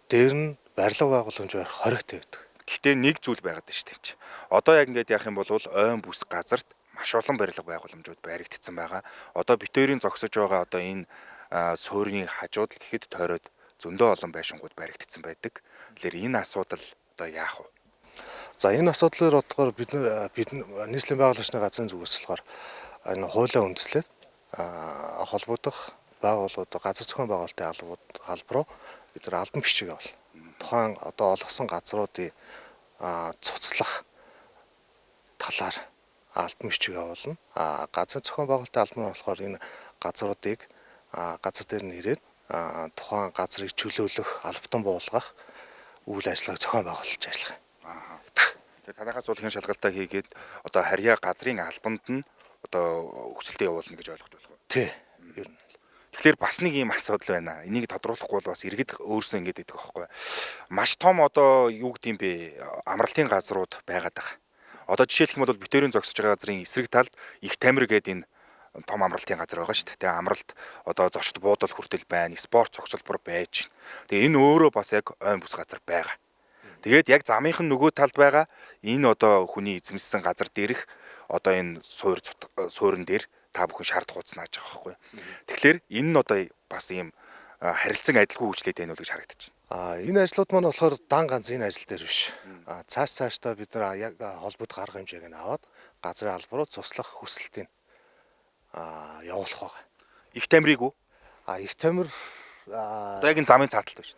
дээр нь барилга байгууламж барих хоригтой байдаг. Гэхдээ нэг зүйл байгаад байна шүү дээ. Одоо яг ингээд яах юм бол ойн бүс газарт маш олон барилга байгууламжууд баригдсан байгаа. Одоо битүүрийн зогсож байгаа одоо энэ суурийн хажууд л гэхэд тойроод зөндөө олон байшингууд баригдсан байдаг. Тэгэхээр энэ асуудал одоо яах вэ? За энэ асуудлаар бодлохоор бид нийслэлийн байгуулагчны газрын зүгээс болохоор энэ хуулиа үндэслээд холбогдох байгууллагууд газар зохион байгуулалтын албаруу бид нар албан бичиг явуул. Тухайн одоо олгосон газруудын цуцлах талаар албан бичиг явуулна. Газар зохион байгуулалтын албан нь болохоор энэ газруудыг газар дээр нь ирээд тухайн газрыг чөлөөлөх, албатан буулгах үйл ажиллагааг зохион байгуулж ажиллах. Тэгэхээр танахаас бол хэн шалгалтаа хийгээд одоо харьяа газрын албанд нь одоо өсөлтөө явуулна гэж ойлгож болох уу? Тий. Ер нь. Тэгэхээр бас нэг юм асуудал байна. Энийг тодруулахгүй бол бас иргэд өөрснөө ингэж байдаг байхгүй. Маш том одоо юу гэдэм бэ? Амралтын газрууд байгаад байгаа. Одоо жишээлх юм бол битүүрийн зогсож байгаа газрын эсрэг талд их тамир гэдэг энэ том амралтын газар байгаа шүү дээ. Тэгээ амралт одоо зочд буудал хүртэл байна. Спорт цогцлбор байж байна. Тэгээ энэ өөрөө бас яг ойн бүс газар байгаа. Тэгээд яг замынхан нөгөө талд байгаа энэ одоо хүний эзэмссэн газар дээрх одоо энэ суурин дээр та бүхэн шаард хууцнааж байгаа байхгүй. Тэгэхээр энэ нь одоо бас ийм харилцан адилгүй үйлчлээд байна уу гэж харагдаж байна. Энэ ажлууд маань болохоор дан ганц энэ ажил дээр биш. Цаашдаа бид нар яг холбогд гарга хэмжээг нь аваад газрын албаруу цуслах хүсэлтийг явуулах байгаа. Их тамирыг уу? Их тамир одоо яг энэ замын цааталт байна.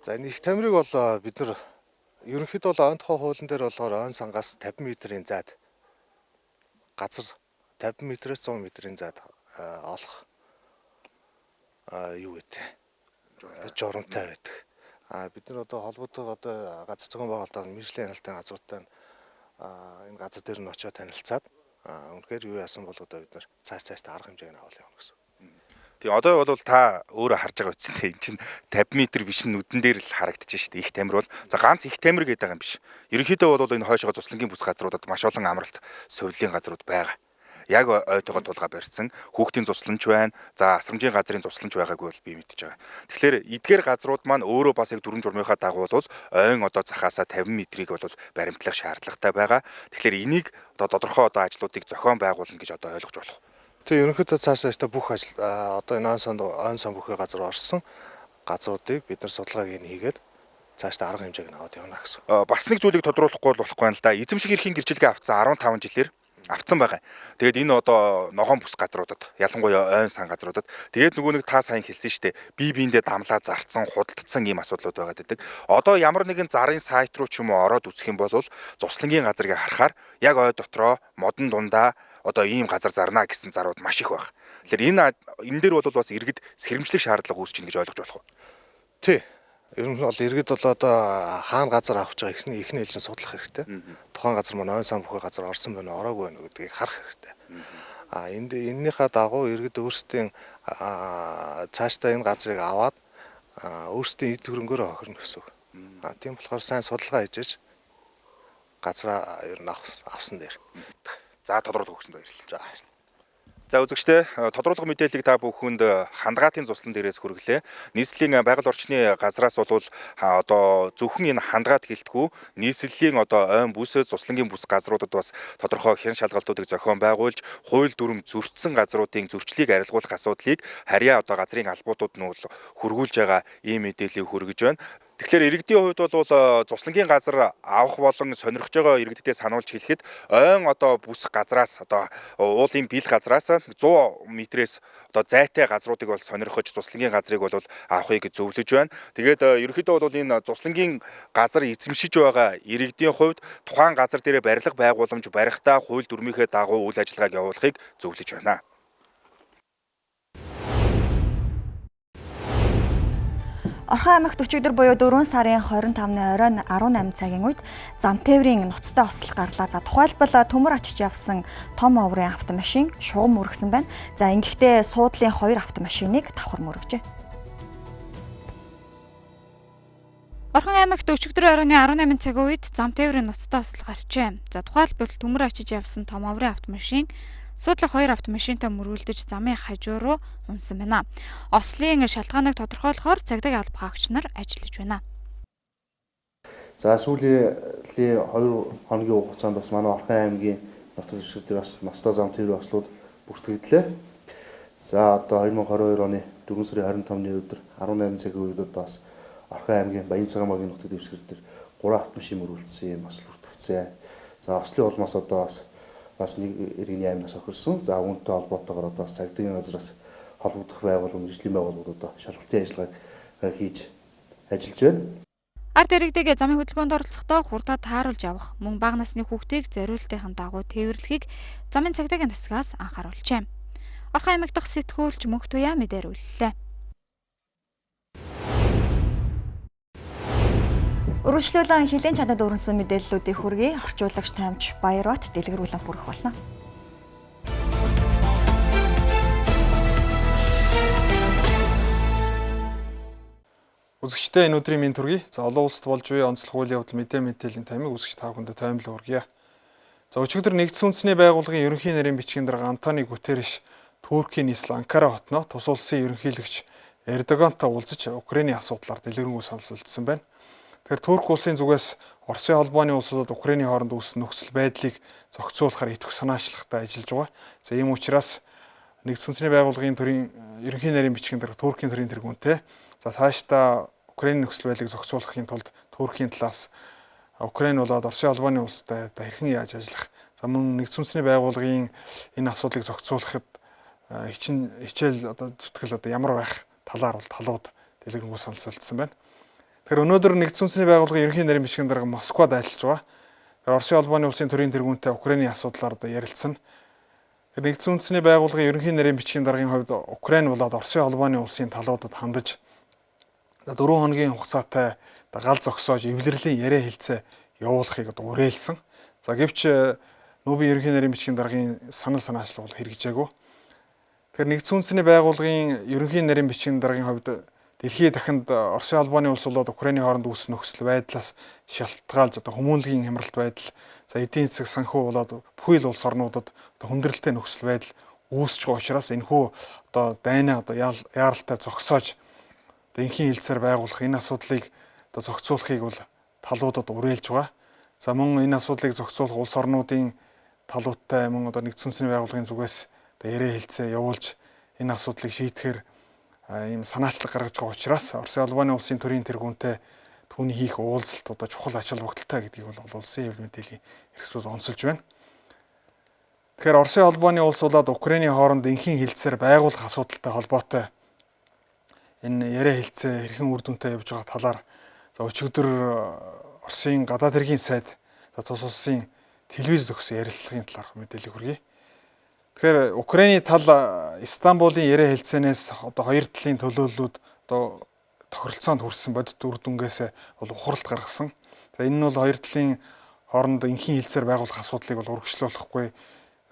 За энэ их тамирыг бол бид нар ерөнхийдөө бол ойн тухай хуулийн дээр болохоор ойн сангаас 50 м-ийн зайд газар 50 м-ээс 100 м-ийн зайд олох юу гэдэг журамтай байдаг. Бид нар одоо холбоотой одоо газар зохион байгуулалтаар мэргэжлийн хяналтын газруудтай энэ газар дээр нь очиод танилцаад үнэхээр юу яасан бол одоо бид нар цаашдаа арга хэмжээг нь авах явна гэсэн. Тэгээ одоо бол та өөрөө харж байгаа үсттэй энэ чинь 50 м биш нүдэн дээр л харагдаж шүү дээ. Их тамир бол за ганц их тамир гэдэг юм биш. Ерөнхийдөө бол энэ хойшоо Цуслангийн бүс газруудад маш олон амралт сувилийн газрууд байгаа. Яг ойтойгоо тулгаа барьсан хүүхдийн цусланч байна. За асрамжийн газрын цусланч байгаагүй бол би мэдчихэж байгаа. Тэгэхээр эдгээр газрууд маань өөрөө бас яг дүрм журмынхаа дагуу бол ойн одоо захаасаа 50 м-ийг бол баримтлах шаардлагатай байгаа. Тэгэхээр энийг одоо тодорхой одоо ажлуудыг зохион байгуулна гэж одоо ойлгож болох. Тэгээ ерөнхийдөө цаашаа бүх ажил одоо энэ ойн сан бүхий газар орсон газруудыг бид нар судалгааг хийгээд цаашдаа арга хэмжээг нь аваад явна гэсэн. Бас нэг зүйлийг тодруулахгүй болохгүй байна л да. Эзэмших эрхийн гэрчилгээ авцсан 15 жилээр авцсан байгаа. Тэгээд энэ одоо ногоон бүс газруудад ялангуяа ойн сан газруудад тэгээд нөгөө нэг та сайн хэлсэн шүү дээ. Бие биендээ дамлаа зарцсан, худалдсан ийм асуудлууд байгаад байдаг. Одоо ямар нэгэн зарын сайт руу ч юм уу ороод үзэх юм бол Цуслангийн газрыг харахаар яг ой дотроо модон дундаа одоо ийм газар зарна гэсэн зарууд маш их байна. Тэгэхээр энэ дээр бол бас иргэд сэрэмжлэх шаардлага үүсчихнэ гэж ойлгож болох уу? Тий. Ер нь бол иргэд бол одоо хаана газар авах гэж байгаа ихний ээлжин судлах хэрэгтэй. Тухайн газар маань ойн сан бүхий газар орсон байна уу, ороогүй байна уу гэдгийг харах хэрэгтэй. Эннийхээ дагуу иргэд өөрсдийн цаашдаа энэ газрыг аваад өөрсдийн эд хөрөнгөөрөө хохирно гэсэн үг. Тийм болохоор сайн судалгаа хийж газраа ер нь авсан дээр. За тодруулах өгсөнд баярлалаа. За үзэгчдээ тодруулах мэдээллийг та бүхэнд хандгаатын цуслан дээрээс хүргэлээ. Нийслэлийн байгаль орчны газраас бол одоо зөвхөн энэ хандгаад гэлтгүү нийслэлийн одоо ойн бүс Цуслангийн бүс газруудад бас тодорхой хэн шалгалтуудыг зохион байгуулж хууль дүрм зөрчсөн газруудын зөрчлийг арилгуулах асуудлыг харьяа одоо газрын албуудууд нь хүргүүлж байгаа ийм мэдээллийг хүргэж байна. Тэгэхээр иргэдийн хувьд бол цуслангийн газар авах болон сонирхож байгаа иргэдтэй сануулж хэлэхэд ойн одоо бүс газраас одоо уулын бил газраас 100 м-ээс одоо зайтай газруудыг бол сонирхож цуслангийн газрыг бол авахыг зөвлөж байна. Тэгээд ерөнхийдөө бол энэ цуслангийн газар эзэмшиж байгаа иргэдийн хувьд тухайн газар дээр барилга байгууламж барихтаа хууль дүрмийнхээ дагуу үйл ажиллагааг явуулахыг зөвлөж байна. Орхон аймагт өчигдөр буюу 4 сарын 25-ны оройн 18 цагийн үед зам тээврийн ноцтой ослол гарлаа. За тухайлбал төмөр очиж явсан том оврын автомашин шугам мөргсөн байна. За ингэхдээ суудлын 2 автомашиныг давхар мөргөжээ. Орхон аймагт өчигдөр оройн 18 цагийн үед зам тээврийн ноцтой ослол гарчээ. За тухайлбал төмөр очиж явсан том оврын автомашин суудлах 2 автомашинтай мөргөлдөж замын хажуу руу унсан байна. Ослын шалтгааныг тодорхойлохоор цагдаа албагч нар ажиллаж байна. За сүүлийн 2 хоногийн хугацаанд бас манай Орхон аймгийн нутаг дэвсгэр дээр бас ностой зам тээврийн ослууд бүртгэгдлээ. За одоо 2022 оны 4 сарын 25-ны өдөр 18 цагийн үед одоо бас Орхон аймгийн Баян цагаан багийн нутаг дэвсгэр дээр 3 автомашин мөргөлдсөн юм осол бүртгэгдсэн. За ослын улмаас одоо бас нэг иргэний аймнаас охирсон. За үүнтэй холбоотойгоор одоо цагдаагийн газраас холбогдох байгууллагын мэргэжлийн байгууллагууд одоо шалгалтын ажиллагааг хийж ажиллаж байна. Ард иргэдэг замын хөдөлгөөнд оролцохдоо хурдаа тааруулж авах, мөн бага насны хүүхдийг зориултын дагуу тээвэрлэхийг замын цагдаагийн засгаас анхааруулжээ. Орхон аймаг дахь сэтгүүлч Мөнх Туяа мэдээр үлдлээ. Үргэлжлүүлэн хилийн чанад өрнсөн мэдээллүүдийг хүргэе. Орчуулагч Таймч Баярбат дэлгэрүүлэн хүргэх болно. Үзэгчдээ энэ өдрийн мэнд хүргэе. За олон улсад болж буй онцлог үйл явдал мэдээллийн таймыг үзэгч та бүхэнд таймлал хүргье. За өчигдөр нэгдсэн үндэсний байгууллагын ерөнхий нарийн бичгийн дарга Антонио Гутерриш Туркийн нийслэл Анкара хотноо тус улсын ерөнхийлөгч Эрдогантай уулзаж Украиний асуудлаар дэлгэрэнгүй санал үлдсэн байна. Тэгэхээр Турк улсын зүгээс Оросын холбооны улсуудад Украиний хооронд үүссэн нөхцөл байдлыг зохицуулахар идэвх санаачлагтай ажиллаж байгаа. За ийм учраас нэгдсэн үндэсний байгууллагын ерөнхий нарийн бичгийн дарга Туркийн төрийн тэргүүнтэй за цаашдаа Украиний нөхцөл байдлыг зохицуулахын тулд Туркийн талаас Украин болоод Оросын холбооны улстай хэрхэн яаж ажиллах. За мөн нэгдсэн үндэсний байгууллагын энэ асуудлыг зохицуулахад хичээл зүтгэл ямар байх талаар бол талууд дэлгэрэнгүй санал солилцсон байна. Тэгэхээр өнөөдөр нэгдсэн үндэсний байгууллагын ерөнхий нарийн бичгийн дарга Москвад ажиллаж байгаа. Тэгэхээр Оросын холбооны улсын төрийн тэргүүнтэй Украиний асуудлаар ярилцсан. Нэгдсэн үндэсний байгууллагын ерөнхий нарийн бичгийн даргын хувьд Украин болоод Оросын холбооны улсын талуудад хандаж 4 хоногийн хугацаатай гал зогсоож эвлэрлийн яриа хэлцээ явуулахыг уриалсан. За гэвч нүүбийн ерөнхий нарийн бичгийн даргын санал санаачлал бол хэрэгжээгүй. Тэгэхээр нэгдсэн үндэсний байгууллагын ерөнхий нарийн бичгийн даргын хувьд дэлхийн дахинд Оросын холбооны улс болоод Украиний хооронд үүссэн нөхцөл байдлаас шалтгаалж хүмүүнлэгийн хямралт байдал, за эдийн засаг санхүү болоод бүхий л улс орнуудад хүндрэлтэй нөхцөл байдал үүсэж байгаа учраас энэхүү дайнаа яаралтай зогсоож энхийн хэлцээр байгуулах энэ асуудлыг зохицуулахыг бол талуудад уриалж байгаа. За мөн энэ асуудлыг зохицуулах улс орнуудын талуудтай мөн нэгдсэн үндэсний байгууллагын зүгээс яриа хэлцээ явуулж энэ асуудлыг шийдэхээр ийм санаачлаг гаргаж байгаа учраас Оросын холбооны улсын төрийн тэргүүнтэй түүний хийх уулзалт чухал ач холбогдолтой гэдгийг бол улсын хэвлэл мэдээллийн эрхсүүд онцолж байна. Тэгэхээр Оросын холбооны улс болоод Украиний хооронд энхийн хэлцээр байгуулах асуудалтай холбоотой энэ яриа хэлцээ хэрхэн үр дүнтэй явж байгаа талаар за өчигдөр Оросын гадаад хэргийн сайд тус улсын телевизэд өгсөн ярилцлагын талаарх мэдээлэл хүргэе. Тэгэхээр Украиний тал Стамбулын яриа хэлцээнээс хоёр талын төлөөллүүд тохиролцоонд хүрсэн бодит үр дүнгээс бол ухралт гаргасан. За энэ нь бол хоёр талын хооронд энхийн хэлцээр байгуулах асуудлыг бол урагшлуулахгүй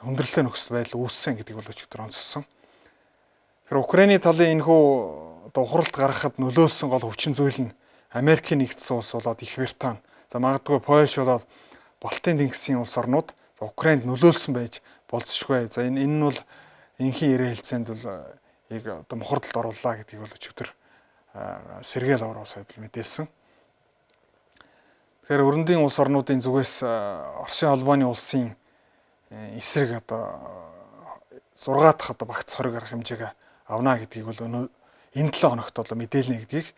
хүндрэлтэй нөхцөл байдал үүссэн гэдгийг бол өчигдөр онцлсон. Тэгэхээр Украиний талын энэхүү ухралт гаргахад нөлөөлсөн гол хүчин зүйл нь Америкийн нэгдсэн улс болоод Их Британи, за магадгүй Польш болоод Балтийн тэнгисийн улс орнууд Украинд нөлөөлсөн байж болцсохгүй. За энэ нь бол энэхийн яриа хэлцээнд бол яг мухардалд орууллаа гэдгийг бол өчигдөр сэргээл ороо сайд мэдээлсэн. Тэгэхээр өрөндийн улс орнуудын зүгээс Оросын холбооны улсын эсрэг 6 дахь багц хориг арга хэмжээг авна гэдгийг бол энэ 7 хоногт бол мэдээлнэ гэдгийг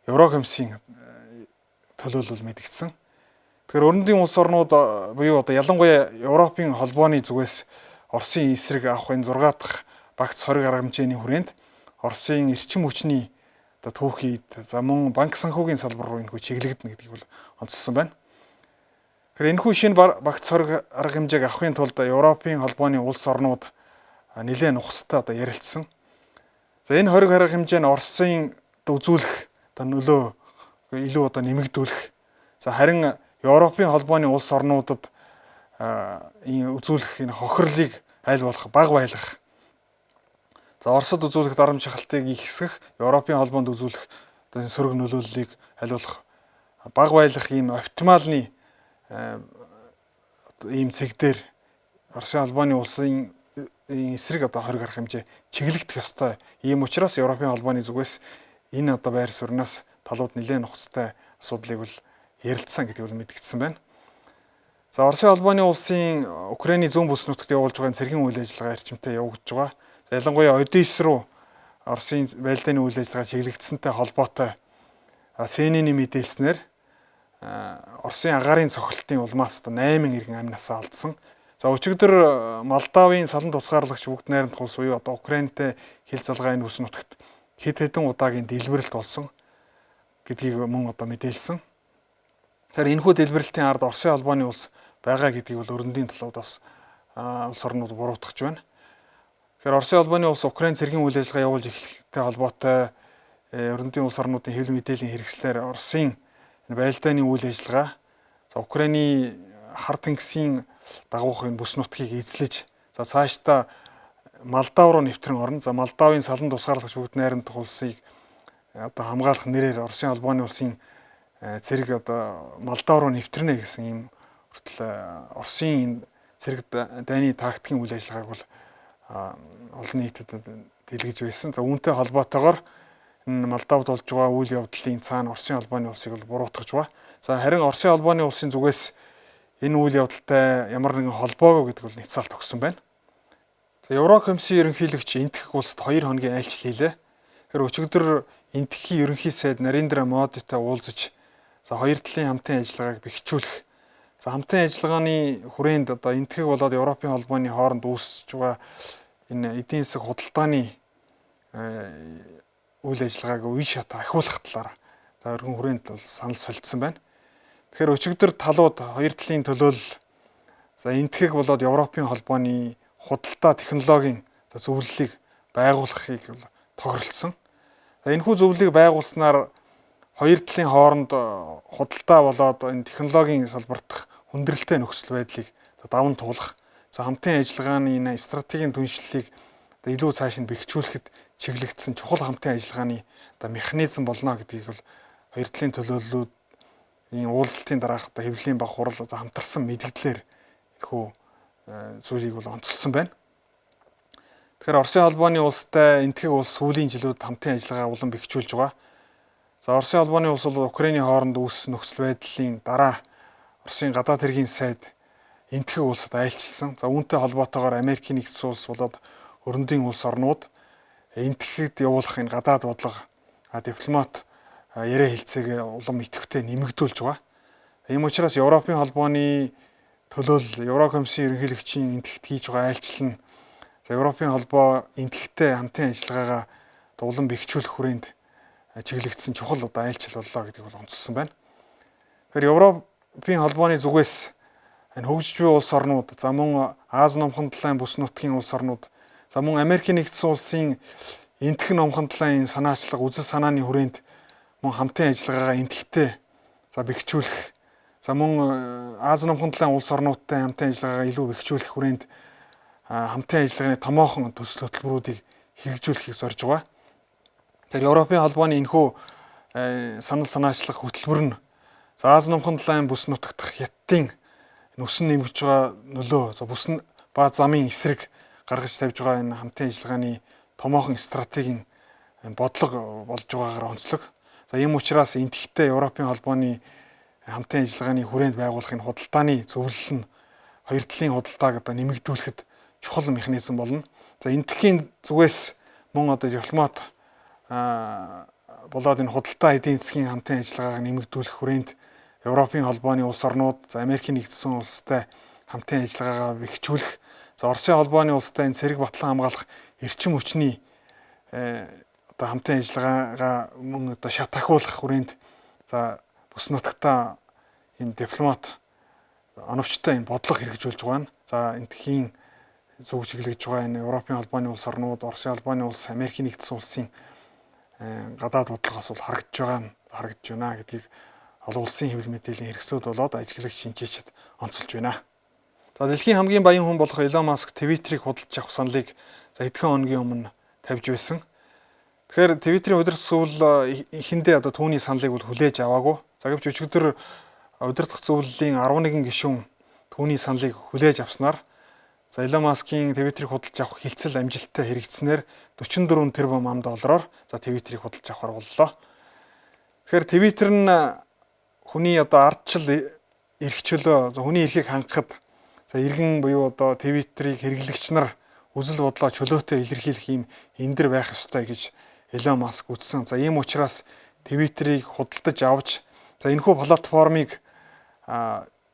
Еврокомиссийн төлөөлөл мэдэгдсэн. Тэгэхээр өрөндийн улс орнууд буюу одоо ялангуяа Европын холбооны зүгээс Оросын эсрэг авах энэ 6 дахь багц хориг арга хэмжээний хүрээнд Оросын эрчим хүчний одоо түүхийд за мөн банк санхүүгийн салбар руу энэхүү чиглэгдэнэ гэдгийг бол онцлсан байна. Тэгэхээр энэхүү шинэ багц хориг арга хэмжээг авахын тулд Европын холбооны улс орнууд нэлээд нухастай одоо ярилцсан. За энэ хориг арга хэмжээ нь Оросын үзүүлэх одоо нөлөө илүү одоо нэмэгдүүлэх. За харин Европын холбооны улс орнуудад үзүүлэх энэ хохирлыг аль болох бага байлгах. За Оросд үзүүлэх дарамт шахалтыг ихсгэх, Европын холбоонд үзүүлэх одоо сөрөг нөлөөллийг аль болох бага байлгах ийм оптималны ийм цэг дээр Оросын холбооны улсын эсрэг одоо хориг арга хэмжээ чиглэгдэх ёстой. Ийм учраас Европын холбооны зүгээс энэ одоо байр сууриас талууд нэлээд нухацтай асуудлыг бол ярилцсан гэдгийг бол мэдгдсэн байна. За Оросын холбооны улсын Украины зүүн бүс нутагт явуулж байгаа цэргийн үйл ажиллагаа эрчимтэй явагдаж байгаа. За ялангуяа Одесс руу Оросын байлдааны үйл ажиллагаа чиглэгдсэнтэй холбоотой CNN-ийн мэдээлснээр Оросын агаарын цохилтын улмаас 8 иргэн амь насаа алдсан. За өчигдөр Молдовын салан тусгаарлагч бүгд найрамдах улс буюу одоо Украинтэй хил залгаа энэ бүс нутагт хэд хэдэн удаагийн дэлбэрэлт болсон гэдгийг мөн одоо мэдээлсэн. Тэгэхээр энэхүү дэлбэрэлтийн ард Оросын холбооны улс байгаа гэдгийг бол өрөндийн талууд бас улс орнууд буруутгаж байна. Тэгэхээр Оросын холбооны улс Украин цэргийн үйл ажиллагаа явуулж эхлэхтэй холбоотой өрөндийн улс орнуудын хэвлэл мэдээллийн хэрэгслээр Оросын байлдааны үйл ажиллагаа за Украины хар тэнгисийн дагуух энэ бүс нутгийг эзлэж за цаашдаа Молдов руу нэвтрэн орно. За Молдовын салан тусгаарлагч бүгд найрамдах улсыг одоо хамгаалах нэрээр Оросын холбооны улсын цэрэг одоо Молдов руу нэвтрэнэ гэсэн ийм хүртэл Оросын цэрэг дайны тактикийн үйл ажиллагааг бол олон нийтэд дэлгэж байсан. За үүнтэй холбоотойгоор энэ Молдовд болж байгаа үйл явдлын цаана Оросын холбооны улсыг бол буруутгаж байгаа. За харин Оросын холбооны улсын зүгээс энэ үйл явдалтай ямар нэгэн холбоогүй гэдэг бол няцаалт өгсөн байна. За Еврокомиссийн ерөнхийлөгч энтхэг улсад 2 хоногийн айлчлал хийлээ. Тэгэхээр өчигдөр энтхэгийн ерөнхий сайд Нарендра Модитой уулзаж за хоёр талын хамтын ажиллагааг бэхжүүлэх. За хамтын ажиллагааны хүрээнд одоо энтхэг болоод Европын холбооны хооронд үүсэж байгаа энэ эдийн засаг худалдааны үйл ажиллагааг үе шат ахиулах талаар за өргөн хүрээнд бол санал солилцсон байна. Тэгэхээр өчигдөр талууд хоёр талын төлөөлөл за энтхэг болоод Европын холбооны худалдаа технологийн зөвлөлийг байгуулахыг тохиролцсон. Энэхүү зөвлөлийг байгуулснаар хоёр талын хооронд худалдаа болоод энэ технологийн салбартах хүндрэлтэй нөхцөл байдлыг даван туулах, за хамтын ажиллагааны энэ стратегийн түншлэлийг илүү цааш нь бэхжүүлэхэд чиглэгдсэн чухал хамтын ажиллагааны механизм болно гэдгийг бол хоёр талын төлөөллүүд энэ уулзалтын дараах хэвлэлийн баг хурал хамтарсан мэдгдлээр энэхүү зүйлийг бол онцлсан байна. Тэгэхээр Оросын холбооны улстай энтхэг улс сүүлийн жилүүд хамтын ажиллагаа улам бэхжүүлж байгаа. За Оросын холбооны улс бол Украиний хооронд үүссэн нөхцөл байдлын дараа Оросын гадаад хэргийн сайд энтхэг улсад айлчилсан. За үүнтэй холбоотойгоор Америкийн нэгдсэн улс болоод өрөндийн улс орнууд энтхэгэд явуулах энэ гадаад бодлого дипломат яриа хэлцээг улам идэвхтэй нэмэгдүүлж байгаа. Ийм учраас Европын холбооны төлөөлөл Еврокомиссийн ерөнхийлөгчийн энтхэгт хийж байгаа айлчлал нь за Европын холбоо энтхэгтэй хамтын ажиллагаагаа улам бэхжүүлэх хүрээнд чиглэгдсэн чухал одоо айлчлал боллоо гэдгийг бол онцлсан байна. Тэгэхээр Европын холбооны зүгээс энэ хөгжиж буй улс орнууд за мөн Аз номхон талайн бүс нутгийн улс орнууд за мөн Америкийн нэгдсэн улсын энтхэг номхон талайн санаачлага үзэл санааны хүрээнд мөн хамтын ажиллагаагаа энтхэгтэй за бэхжүүлэх за мөн Аз номхон талайн улс орнуудтай хамтын ажиллагаагаа илүү бэхжүүлэх хүрээнд хамтын ажиллагааны томоохон төсөл хөтөлбөрүүдийг хэрэгжүүлэхийг зорж байгаа. Тэгэхээр Европын холбооны энэхүү санал санаачлах хөтөлбөр нь за Аз номхон талайн бүс нутагт хятадын нүсэн нэмж байгаа нөлөө за бүс ба замын эсрэг гаргаж тавьж байгаа энэ хамтын ажиллагааны томоохон стратегийн бодлого болж байгаагаар онцлог. За ийм учраас энтхэгтэй Европын холбооны хамтын ажиллагааны хүрээнд байгуулахын худалдааны зөвлөл нь хоёр талын худалдааг одоо нэмэгдүүлэхэд чухал механизм болно. За энтхэгийн зүгээс мөн одоо дипломат болоод энэ худалдаа эдийн засгийн хамтын ажиллагааг нэмэгдүүлэх хүрээнд Европын холбооны улс орнууд, за Америкийн нэгдсэн улстай хамтын ажиллагаагаа бэхжүүлэх, за Оросын холбооны улстай энэ цэрэг батлан хамгаалах эрчим хүчний одоо хамтын ажиллагаагаа мөн одоо шатахуулах хүрээнд за бүс нутагтаа энэ дипломат оновчтой энэ бодлого хэрэгжүүлж байгаа нь. За энтхийн зүг чиглэж байгаа энэ Европын холбооны улс орнууд, Оросын холбооны улс, Америкийн нэгдсэн улсын гадаад бодлогоос бол харагдж байна гэдгийг олон улсын хэвлэл мэдээллийн хэрэгслүүд болоод ажиглагч шинжээчид онцолж байна. За дэлхийн хамгийн баян хүн болох Илон Маск Твиттерийг худалдаж авах саналыг за хэдхэн хоногийн өмнө тавьж байсан. Тэгэхээр Твиттерийн удирдах зөвлөл эхэндээ одоо түүний саналыг бол хүлээж аваагүй. За гэвч өчигдөр удирдах зөвлөлийн 11 гишүүн түүний саналыг хүлээж авснаар за Илон Маскийн Твиттерийг худалдаж авах хилцэл амжилттай хэрэгжснээр 44 тэрбум $. За Твиттерийг худалдаж авахар боллоо. Тэгэхээр Твиттер нь хүний одоо ардчил эрх чөлөө, хүний эрхийг хангахад за иргэн буюу одоо Твиттерийг хэрэглэгч нар үзэл бодлоо чөлөөтэй илэрхийлэх юм эндэр байх ёстой гэж Илон Маск үзсэн. За ийм учраас Твиттерийг худалдаж авч за энэхүү платформыг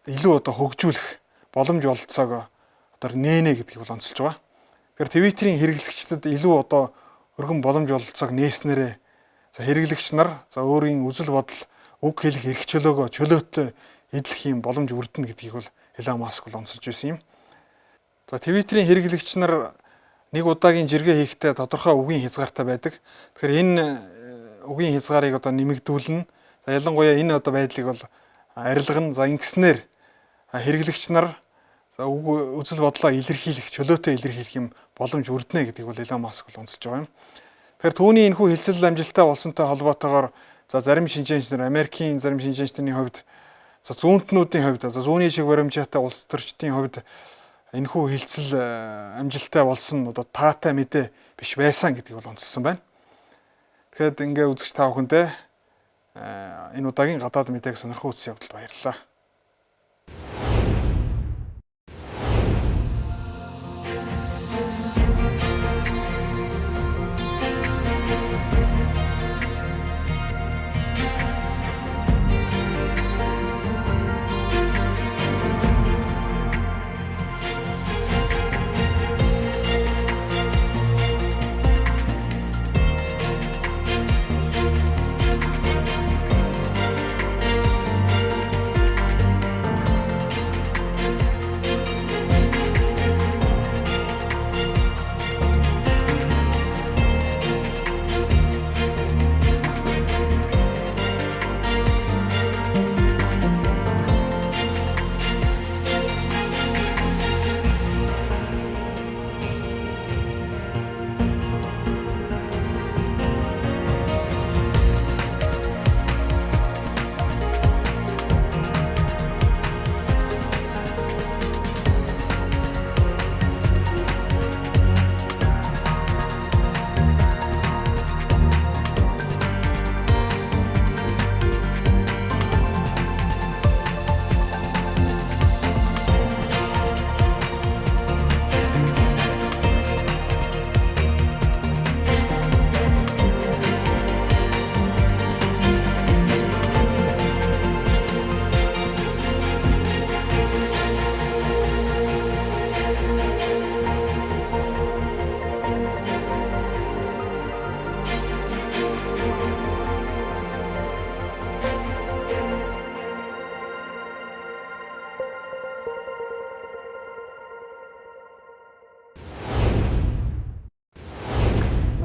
илүү одоо хөгжүүлэх боломж олцоог одоо нээнэ гэдгийг бол онцолж байгаа. Тэгэхээр Твиттерийн хэрэглэгчдэд илүү одоо өргөн боломж олцоог нээснээрээ за хэрэглэгч нар за өөрийн үзэл бодол үг хэлэх эрх чөлөөгөө чөлөөтэй эдлэх юм боломж үрдэнэ гэдгийг бол Илон Маск бол онцолж байсан юм. За Твиттерийн хэрэглэгч нар нэг удаагийн жиргээ хийхдээ тодорхой үгийн хязгаартай байдаг. Тэгэхээр энэ үгийн хязгаарыг одоо нэмэгдүүлнэ. За ялангуяа энэ одоо байдлыг бол арилгана. За ингэснээр хэрэглэгч нар за үзэл бодлоо илэрхийлэх, чөлөөтэй илэрхийлэх юм боломж үрдэнэ гэдгийг бол Илон Маск бол онцолж байгаа юм. Тэгэхээр түүний энэхүү хилцэл амжилттай болсонтой холбоотойгоор за зарим шинжээчид нар Америкийн зарим шинжээчдийн хувьд за зүүнтнүүдийн хувьд за зүүнний шиг баримжаатай улс төрчдийн хувьд энэхүү хилцэл амжилттай болсон одоо таатай мэдээ биш байсан гэдгийг бол онцлсан байна. Тэгэхээр ингээ үзэгч та бүхэндээ энэ удаагийн гадаад мэдээг сонирхол үзсэн явдалд баярлалаа.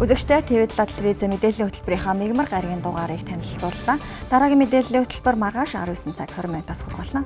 Үзэгчтэй TV7 телевиз мэдээллийн хөтөлбөрийнхаа мигмар гарагийн дугаарыг танилцууллаа. Дараагийн мэдээллийн хөтөлбөр маргааш 19 цаг 20 минутаас хүрэх болно.